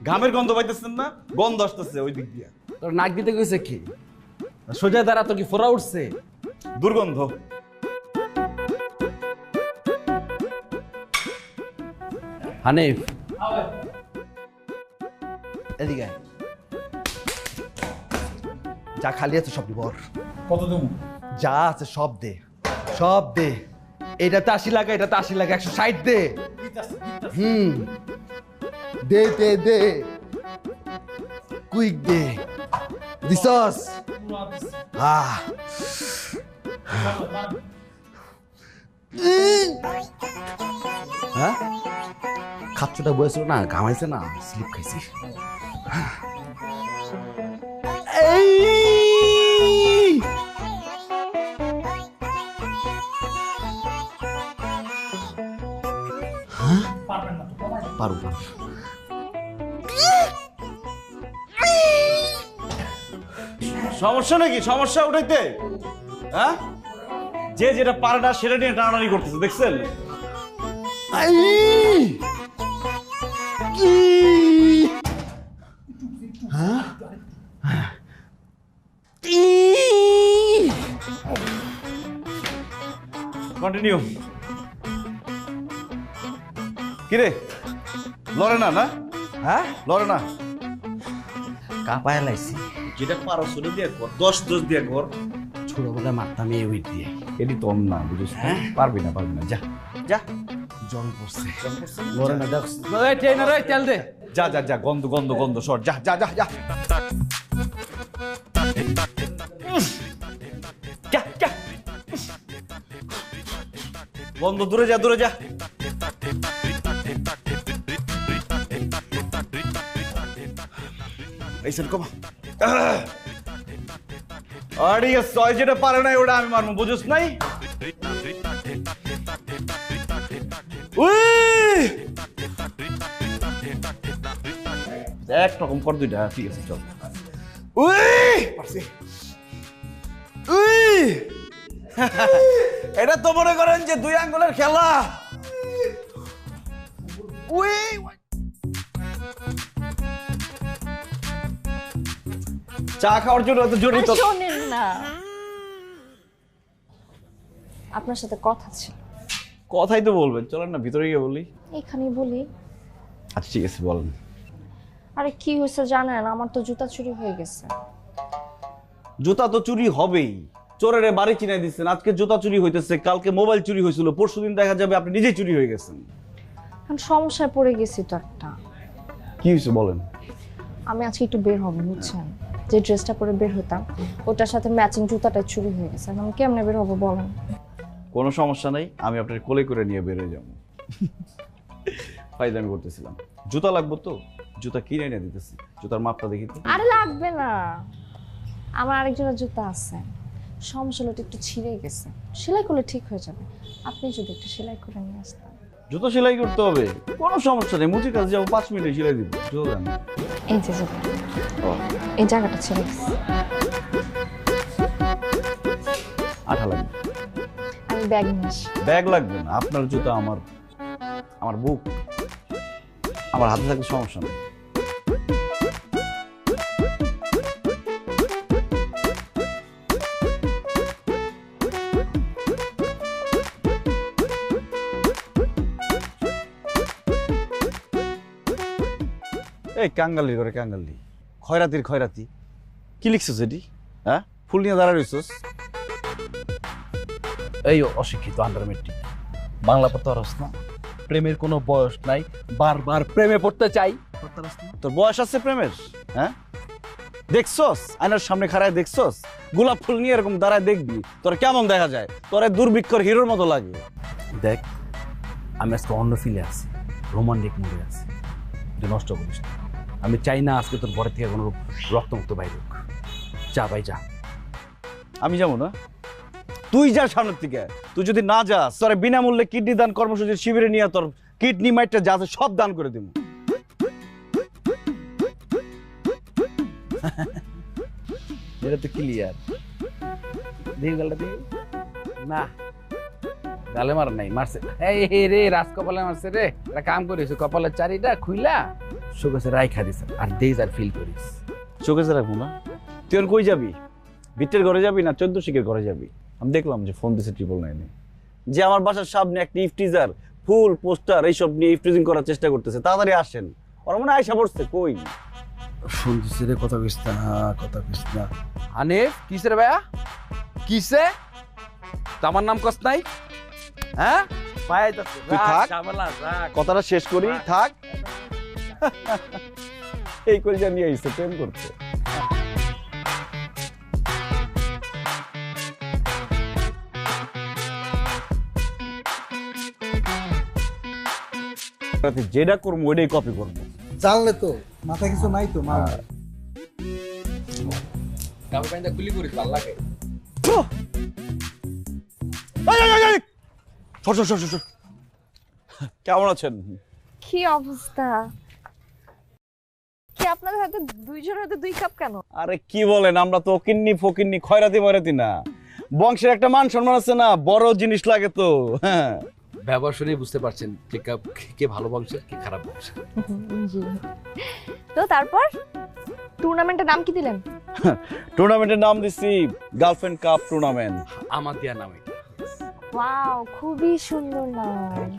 Speaker 2: ঘামের গন্ধ পাইতেছেন না? গন্ধ আসতেছে ওই দিক দিয়ে।
Speaker 1: তোর নাক দিতে গেছে কি? সোজা দ্বারা তোর কি ফোড়া উঠছে?
Speaker 2: দুর্গন্ধ।
Speaker 1: হানিফ, এদিকে আয়। যা খালি আছে সব বর।
Speaker 5: কত দেবো?
Speaker 1: যা আছে সব দে, এটাতে 80 লাগা, এটাতে 80 লাগা, 160 দে। দে কুইক দে। দিছস? হ্যাঁ খাচ্ছটা বয়েছিল না, ঘামাইছে না, স্লিপ খাইছি।
Speaker 5: পারবেন না তো, কমাই দেন।
Speaker 1: পারবো পারবো।
Speaker 2: সমস্যা নাকি? সমস্যা উঠাইতে? হ্যাঁ, যে যেটা পারে না সেটা নিয়ে টানাটানি করতেছে, দেখছেন? কন্টিনিউ। কিরে লড়ে না? না
Speaker 1: হ্যাঁ
Speaker 2: লড়ে না?
Speaker 1: কাপায় লাইছি।
Speaker 2: যেটা পারো সেটা দিয়ে কর, 10 দিয়ে কর।
Speaker 1: ছোটবেলায় মারতাম এই উইট দিয়ে।
Speaker 2: এটি তোর না, বুঝিস? হ্যাঁ, পারবি না যা যা।
Speaker 1: জল পড়ছে। লড়ে না, দেখ তেল দে।
Speaker 2: যা যা যা, গন্ধ গন্ধ গন্ধ, সর, যা যা যা যা যা যা। গন্ধ, দূরে যা দূরে যা। এই স্যার কমা। আর ঠিক আছে, ছয় যেটা পারে নাই ওটা আমি মারবো, বুঝিস নাই? উই! এক রকম কর দুইটা, ঠিক আছে চল। উই! পারছি। উই! এটা তো মনে করেন যে 2 আঙ্গুলের খেলা। উই! চা খাওয়ার জন্য এত জোরে তো।
Speaker 6: শোনেন না, আপনার সাথে কথা ছিল।
Speaker 2: কথাই তো বলবেন, চলেন না ভিতরে গিয়ে বলি।
Speaker 6: এখানেই বলি।
Speaker 2: আচ্ছা ঠিক আছে, বলেন।
Speaker 6: আরে কি হয়েছে জানেন, আমার তো জুতা চুরি হয়ে গেছে।
Speaker 2: জুতা তো চুরি হবেই, চোরের বাড়ি চিনাই দিচ্ছেন। আজকে জুতা চুরি হইতেছে, কালকে মোবাইল চুরি হয়েছিল, পরশুদিন দেখা যাবে আপনি নিজেই চুরি হয়ে গেছেন।
Speaker 6: আমি সমস্যায় পড়ে গেছি তো একটা।
Speaker 2: কি হয়েছে বলেন?
Speaker 6: আমি আজকে একটু বের হব, বুঝছেন? যে ড্রেসটা পরে বের হতাম ওটার সাথে ম্যাচিং জুতাটা চুরি হয়ে গেছে। আমি কেমনে বের হবো বলেন?
Speaker 2: কোনো সমস্যা নাই, আমি আপনার কোলে করে নিয়ে বেরোয় যাবো। ফাইদামি করতেছিলাম। জুতা লাগবো তো, জুতা কিনে এনে দিতেছি। জুতার মাপটা দেখি তো।
Speaker 6: আরে লাগবে না, আমার আরেকজনের জুতা আছে। সমস্যা হলো একটু ছিঁড়ে গেছে, সেলাই করলে ঠিক হয়ে যাবে। আপনি যদি একটু সেলাই করে নিয়ে আসতেন।
Speaker 2: জুতো সেলাই করতে হবে, কোনো সমস্যা নেই। মুচির কাছে যাবো, 5 মিনিটে সেলাই দিব। জুতো দেন।
Speaker 6: এই যে জুতা, এই জায়গাটা ছিঁড়ে গেছে।
Speaker 2: আঠা লাগবে।
Speaker 6: আমি ব্যাগ নিয়ে আসি।
Speaker 2: ব্যাগ লাগবে না, আপনার জুতা আমার বুক, আমার হাতে থাকলে সমস্যা নেই। এই কাঙ্গালি করে কাঙ্গালি, খয়রাতির খয়রাতি। কি লিখছিস এটি? হ্যাঁ, ফুল নিয়ে দাঁড়া রইছিস।
Speaker 1: এই অশিক্ষিত আন্ডার মেট্রিক, বাংলা পড়তে পারস না? প্রেমের কোনো বয়স নাই, বারবার প্রেমে পড়তে চাই।
Speaker 2: তোর বয়স আছে প্রেমের? হ্যাঁ, দেখছস আয়নার সামনে খাড়ায় দেখছস? গোলাপ ফুল নিয়ে এরকম দাঁড়ায় দেখবি, তোর কেমন দেখা যায়? তোরে দুর্ভিক্ষর হিরোর মতো লাগে।
Speaker 1: দেখ, আমি আজকে অন্য ফিলে আছি, রোমান্টিক মুডে আছি। তুই নষ্ট করিস না। আমি চাই না আজকে তোর ঘরের থেকে কোনো রক্তমুক্ত বাইরে হোক। যা ভাই যা।
Speaker 2: আমি যাবো না, তুই যা সামনের থেকে। তুই যদি না যাস, তোরে বিনামূল্যে কিডনি দান কর্মসূচির শিবিরে নিয়ে তোর কিডনি মাইটটা যা আছে সব দান করে দিব।
Speaker 1: এটা তো ক্লিয়ার। দেখি গালটা দেখি। না, গালে মার নাই, মারছে। এই রে, রাজ কপালে মারছে রে। একটা কাম করিস, কপালের চারিটা খুইলা শোকেসে রাইখা দিস, আর দেইস আর ফিল করিস।
Speaker 2: চোখে রাখবো না। তুই আর কই যাবি? ভিটের ঘরে যাবি না 14 শিখের ঘরে যাবি? আমি দেখলাম যে ফোন দিছে 999, যে আমার বাসার সামনে একটা ইফটিজার, ফুল পোস্টার এইসব নিয়ে ইফটিজিং করার চেষ্টা করতেছে। তাড়াতাড়ি আসেন। ওর মনে আয়সা পড়ছে। কই
Speaker 1: ফোন দিছে রে, কথা কইস না, কথা কইস না। হানিফ, কিসে রে ভাইয়া? কিসে? আমার নাম কস নাই? হ্যাঁ ভাই,
Speaker 2: তুই থাক, কথাটা শেষ করি। থাক। এই করে যা নিয়ে আইছে প্রেম করতে। যেটা করবো ওইটাই কপি করবো।
Speaker 4: জানলে তো মাথায় কিছু নাই তো মা।
Speaker 1: কাপড় প্যান্টটা খুলি করিস ভালো লাগে।
Speaker 2: কেমন আছেন?
Speaker 6: কি অবস্থা? কি আপনাদের হাতে দুইজনের হাতে 2 কাপ কেন?
Speaker 2: আরে কি বলেন, আমরা তো কিন্নি ফকিন্নি খয়রাতি ময়রাতি না, বংশের একটা মান সম্মান আছে না, বড় জিনিস লাগে তো। হ্যাঁ,
Speaker 1: ব্যবহার শুনে বুঝতে পারছেন কে ভালো বংশের কে খারাপ বংশের।
Speaker 6: জি। তো তারপর টুর্নামেন্টের নাম কি দিলেন?
Speaker 2: টুর্নামেন্টের নাম দিছি গার্লফ্রেন্ড কাপ টুর্নামেন্ট।
Speaker 1: আমার দেয়া নাম এটা।
Speaker 6: ওয়াও, খুবই সুন্দর নাম।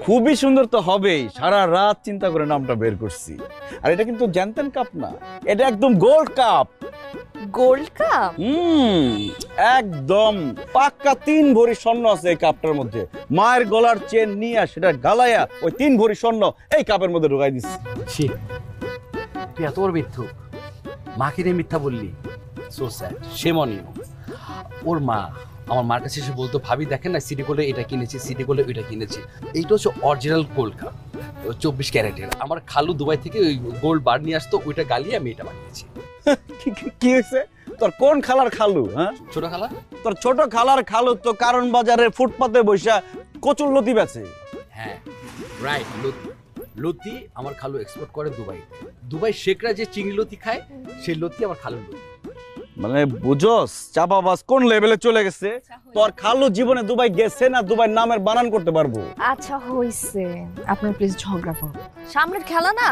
Speaker 2: খুবই সুন্দর তো হবেই, সারা রাত চিন্তা করে নামটা বের করছি। আর এটা কিন্তু জ্যানতেন কাপ না, এটা একদম গোল্ড কাপ।
Speaker 6: Gold cup?
Speaker 2: একদম পাক্কা 3 ভরি স্বর্ণ আছে এই কাপটার মধ্যে। মায়ের গলার চেন নিয়ে সেটা গালায়া ওই 3 ভরি স্বর্ণ এই কাপের মধ্যে ঢুকাই দিচ্ছি।
Speaker 1: ছি, তুই এত বড় মিথ্যুক, মাকে নিয়ে মিথ্যা বললি। So sad, shame on you. ওর মা আমার মার কাছে এসে বলতো, ভাবি দেখেন না সিটি গোল্ডে এটা কিনেছি, সিটি গোল্ডে ওইটা কিনেছি। এইটা হচ্ছে অরিজিনাল গোল্ড কাপ, 24 ক্যারেটের। আমার খালু দুবাই থেকে ওই গোল্ড বার নিয়ে আসতো, ওইটা গালিয়ে আমি এটা বানিয়েছি।
Speaker 2: কি হয়েছে তোর? কোন খালার খালু? হ্যাঁ,
Speaker 1: ছোট খালা?
Speaker 2: তোর ছোট খালার খালু তো কারণ বাজারের ফুটপাতে বসে কচুর লতি বেচে।
Speaker 1: হ্যাঁ রাইট, লতি। লতি আমার খালু এক্সপোর্ট করে দুবাই। দুবাই শেখরা যে চিংড়ি লতি খায়, সেই লতি আমার খালুর লতি।
Speaker 2: মানে বুঝোস চাপাবাজ কোন লেভেলে চলে গেছে। তোর খালু জীবনে দুবাই গেছে না দুবাই নামের বানান করতে পারবো?
Speaker 6: আচ্ছা হইছে, আপনার প্লিজ ঝগড়া করুন। সামনের খেলা না,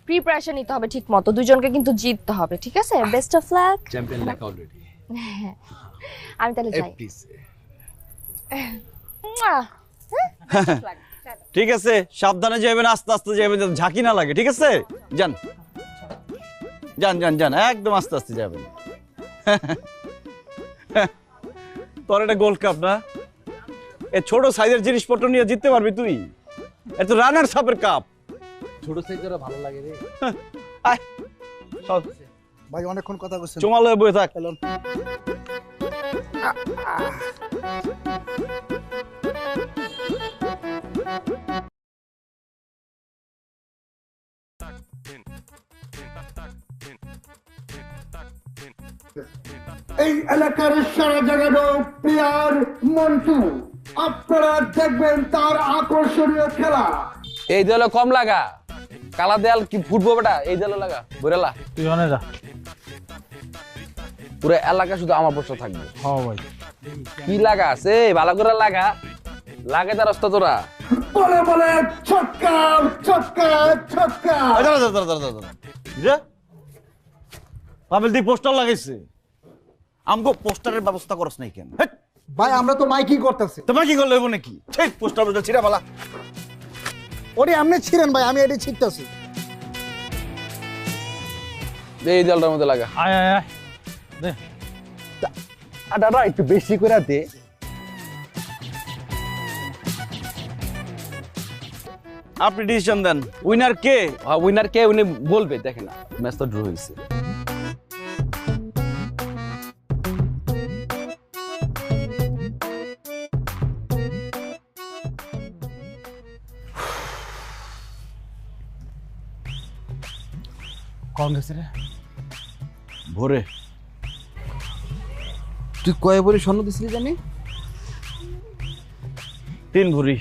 Speaker 6: প্রিপারেশন নিতে হবে ঠিক মতো, দুজনকে কিন্তু জিততে হবে, ঠিক আছে? Best of luck.
Speaker 1: চ্যাম্পিয়ন লেখা অলরেডি।
Speaker 6: আমি তাহলে যাই।
Speaker 1: প্লিজ।
Speaker 2: ঠিক আছে, সাবধানে যাবেন, আস্তে আস্তে যাবেন, যাতে ঝাঁকি না লাগে। ঠিক আছে, যান যান যান যান, একদম আস্তে আস্তে যাবেন। তোর এটা গোল্ড কাপ না, এ ছোট সাইজের জিনিসপত্র নিয়ে জিততে পারবি তুই? এত রানার সাপের কাপ।
Speaker 1: ছোট সাইজের ভালো লাগে রে।
Speaker 2: আয় চল
Speaker 4: ভাই অনেকক্ষণ কথা বলছেন,
Speaker 2: চুমালয়ে বসে থাক।
Speaker 9: এই এলাকার সারা জায়গানো প্লেয়ার মন্টু, আপনারা দেখবেন তার আকর্ষণীয় খেলা।
Speaker 10: এই দেয়ালে কম লাগা, কালা দেয়াল কি ফুটবো বেটা? এই দেয়ালে লাগা বইরালা।
Speaker 5: তুই অনে যা।
Speaker 10: পুরো এলাকা শুধু আমার বসে থাকবে।
Speaker 5: হ্যাঁ ভাই,
Speaker 10: কি লাগা আছে ভালো করে লাগা, লাগে তার রাস্তা তোরা।
Speaker 9: বলে বলে ছক্কা ছক্কা ছক্কা।
Speaker 2: পাবেল দি পোস্টার লাগাইছে, আমগো পোস্টারের ব্যবস্থা করছ নাই কেন?
Speaker 4: ভাই আমরা তো মাইকি করতেছি।
Speaker 2: তোমার কি করলে হইব নাকি? ঠিক পোস্টার বলতে ছিড়া বালা।
Speaker 4: ওরে আপনি ছিলেন ভাই, আমি এটি ছিটতেছি।
Speaker 10: এই দেয়ালটার মধ্যে লাগা।
Speaker 5: আয় আয় আয় দে।
Speaker 10: দাদা একটু বেশি করে দে।
Speaker 2: আপনি ডিসিশন দেন, উইনার কে?
Speaker 10: উইনার কে উনি বলবে, দেখে না ম্যাচ তো ড্র হয়েছে।
Speaker 1: কম গেছে রে
Speaker 2: ভোরে।
Speaker 1: তুই কয় ভরি স্বর্ণ দিছিলি জানি?
Speaker 2: 3 ভরি।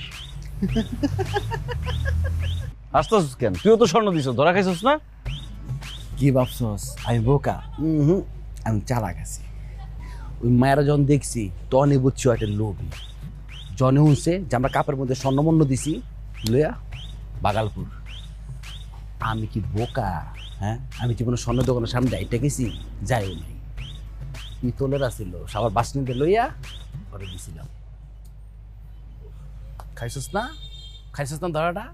Speaker 2: হাসতেছিস কেন? তুইও তো স্বর্ণ দিছ, ধরা খাইছিস না?
Speaker 1: কি ভাবছস আমি বোকা? আমি চালাক আছি। ওই মায়েরা যখন দেখছি তখনই বুঝছি একটা লোভী। জনে শুনছে যে আমরা কাপের মধ্যে স্বর্ণমন্য দিছি, লইয়া বাগালপুর। আমি কি বোকা? হ্যাঁ, আমি জীবনে স্বর্ণ দোকানের সামনে যাইতে গেছি, যাইও নাই। পিতলের আসিল, সবার বাসনিতে লইয়া ঘরে দিছিলাম। খাইছস না? খাইছস না ধরাটা?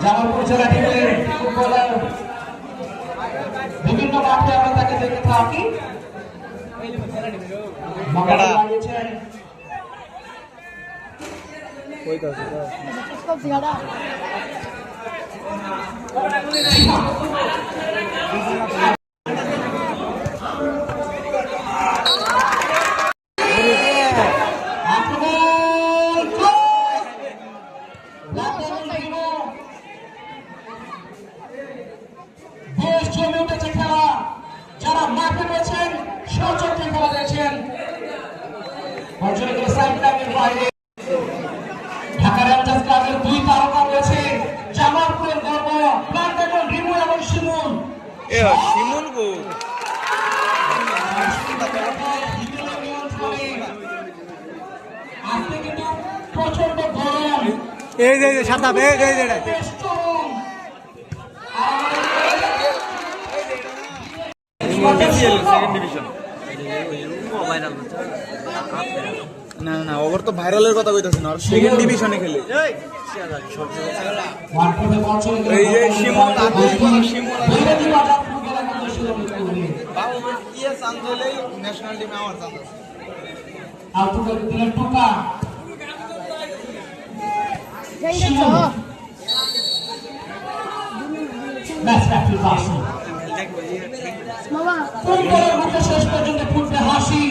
Speaker 11: জামালপুর জেলা টিমের ফুটবলার বিভিন্ন মাঠে আমরা তাকে দেখে থাকি। দেশ জমে উঠেছে খেলা, যারা মাঠে রয়েছেন সচক্ষে খেলা দেখছেন। বাইরে ঢাকা রেঞ্জার্স ক্লাবের 2 তারকা রয়েছে, জামালপুরের গর্ব প্লান্টেগন রিমু এবং শিমুল। শিমুল গো আজকে কিন্তু প্রচন্ড গরম,
Speaker 8: এই যে সাতাপ এই যে
Speaker 12: না ওভার তো ভাইরালের কথা কইতাছ না, সেকেন্ড ডিভিশনে খেলে। এই যে শিমুল ন্যাশনাল টিমে আমার চান্স
Speaker 11: শেষ পর্যন্ত ফুটবে হাসি।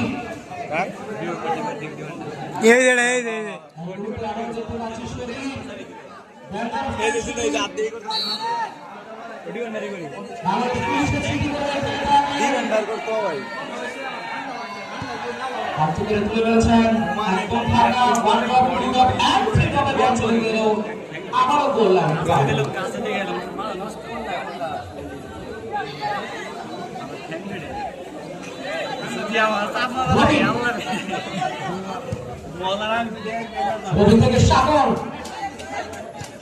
Speaker 11: আবারও গোল লাগে। থেকে সাগর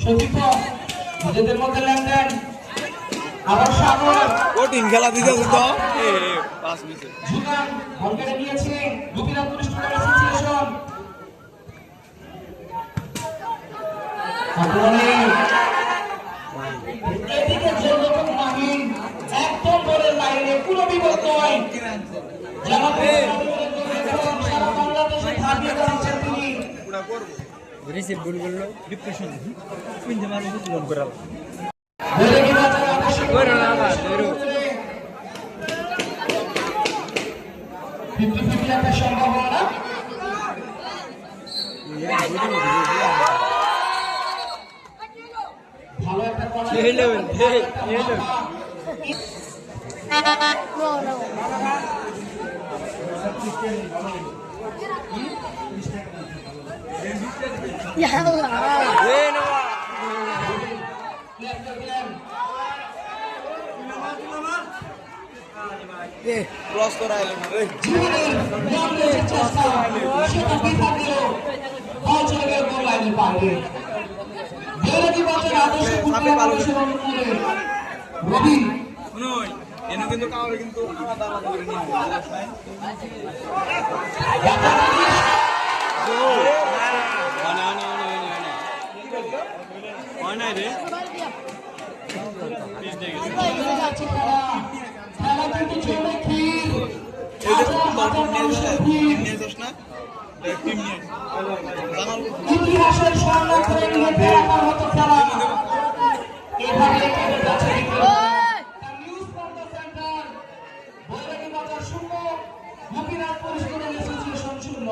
Speaker 11: সতীর্থ নিজেদের মধ্যে লেনদেন, আবার সাগর
Speaker 12: কঠিন খেলা দিতে তো
Speaker 11: নিয়েছে গোপীনাথপুর স্টুডেন্ট অ্যাসোসিয়েশন। এদিকে যে রকম মাহিন একদম বলের লাইনে পুরো বিভক্ত হয়, সারা বাংলাদেশে ধাপিয়ে দাঁড়াচ্ছেন তিনি।
Speaker 5: রিসিভ গোল করলো ডিপ্রেশন পিনতে মারো গোল করা
Speaker 11: ধরে না আবার ধরো 50-50 একটা সম্ভাবনা। ভালো একটা
Speaker 12: ক্রস করা এলো না রে কিন্তু কাউরে কিন্তু আলাদা আলাদা করে নিয়ে নাই রে
Speaker 11: ইতিহাসের স্বর্ণ করে নিয়ে ফেরার মতো খেলা এভাবে কেটে যাচ্ছে। নিউজ সেন্টার বৈরাগী বাজার 0 গোপীনাথ পরিষ্কারের অ্যাসোসিয়েশন শূন্য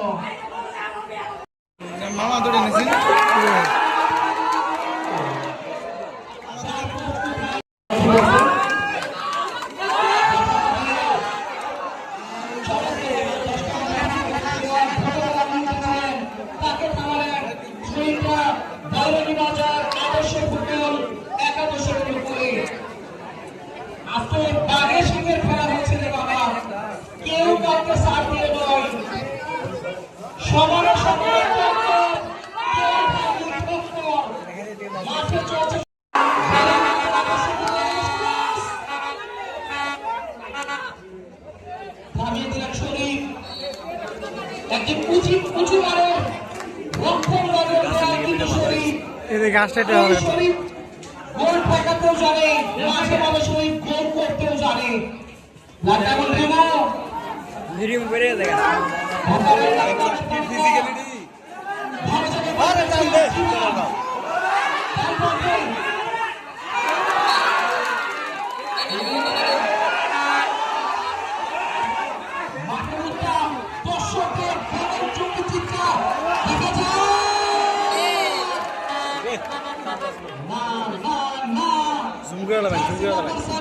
Speaker 12: মামা ধরে নিয়েছেন
Speaker 3: গাছটা
Speaker 11: গোল ঠেকাতেও জানে, মাঝে মাঝে শরীর গোল করতেও জানে। লাগামন রিমো
Speaker 3: বেরিয়ে যায়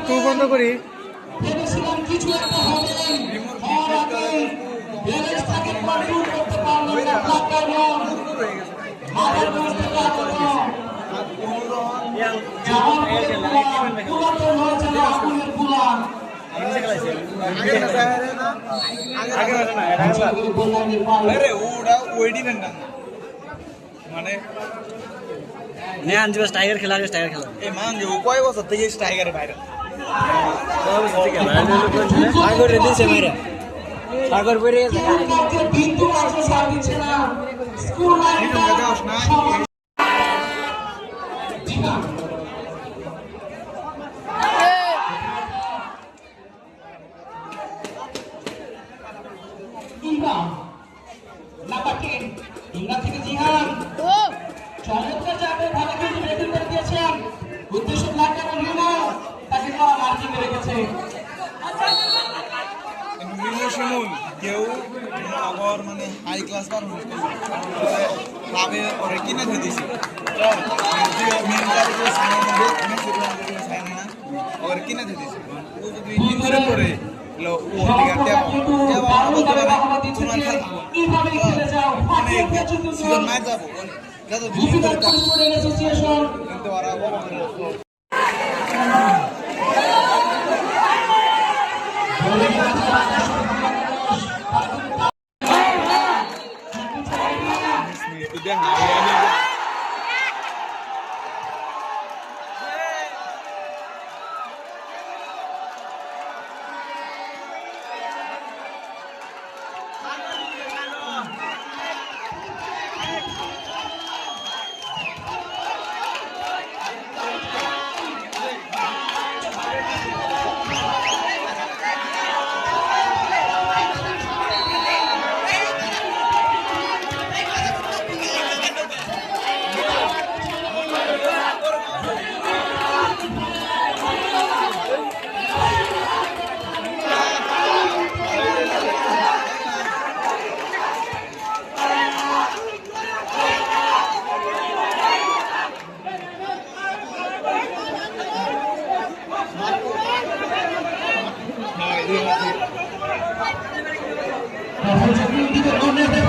Speaker 3: তুই বন্ধ করি
Speaker 11: ভেবেছিলাম কিছু একটা হবে, হওয়ার আগে ব্যালেন্সটাকে কন্ট্রোল করতে পারলো না লাগামন। মাথার মধ্যে লাগামন যাওয়ার পরে পুরাতন হয়েছে আগুনের গুলাম।
Speaker 12: মানে
Speaker 3: নেন যে টাইগার খেলা টাইগার খেলা
Speaker 12: এই মান যে কয় বছর থেকে টাইগারে বাইরে
Speaker 3: সাগর দিছে মেরে সাগর বেরিয়ে
Speaker 11: বিন্দু মাত্র ছাড় দিচ্ছে না স্কুল লাইফ থেকে জিহান চমৎকার জায়গায় ভালো কিন্তু রেডি করে দিয়েছেন। উদ্দেশ্য লাগামন রিমো তাকে মার্কিং রেখেছে।
Speaker 12: শুনুন কেউ আবার মানে হাই ক্লাস বার ক্লাবে ওরে কিনে দিয়েছি ওরে কিনে দিয়েছি ও যদি ভিতরে পড়ে কিন্তু ওরা
Speaker 11: ধন্যবাদ।